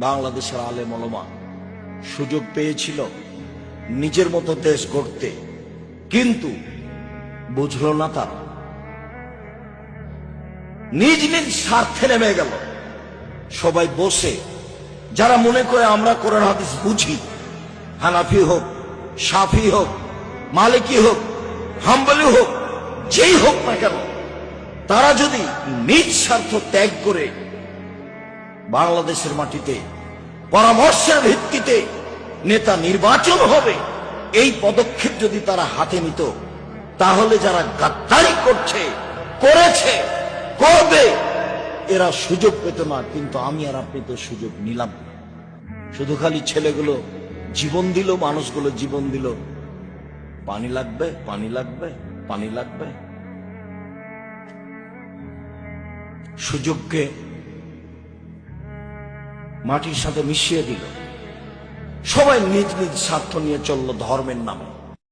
বাংলাদেশের আলেম ওলামা সুযোগ পেয়েছিল নিজের মতো দেশ গড়তে, কিন্তু বুঝলো না তারা, নিজ নিজ স্বার্থে নেমে গেল। সবাই বসে যারা মনে করে আমরা কোরআন হাদিস বুঝি, হানাফি হোক, শাফি হোক, মালিকি হোক, হাম্বলি হোক, যেই হোক না কেন, তারা যদি নিজ স্বার্থ ত্যাগ করে বাংলাদেশের মাটিতে পরামর্শের ভিত্তিতে নেতা নির্বাচন হবে, এই পদক্ষেপ যদি তারা হাতে নিত, তাহলে যারা গাদ্দারি করছে, করেছে, করবে, এরা সুযোগ পেত না। কিন্তু আমি আর আপনি তো সুযোগ নিলাম। শুধু খালি ছেলেগুলো জীবন দিল, মানুষগুলো জীবন দিল, পানি লাগবে, পানি লাগবে, পানি লাগবে। সুযোগকে মাটির সাথে মিশিয়ে দিল। সবাই নিজ নিজ স্বার্থ নিয়ে চলল ধর্মের নামে।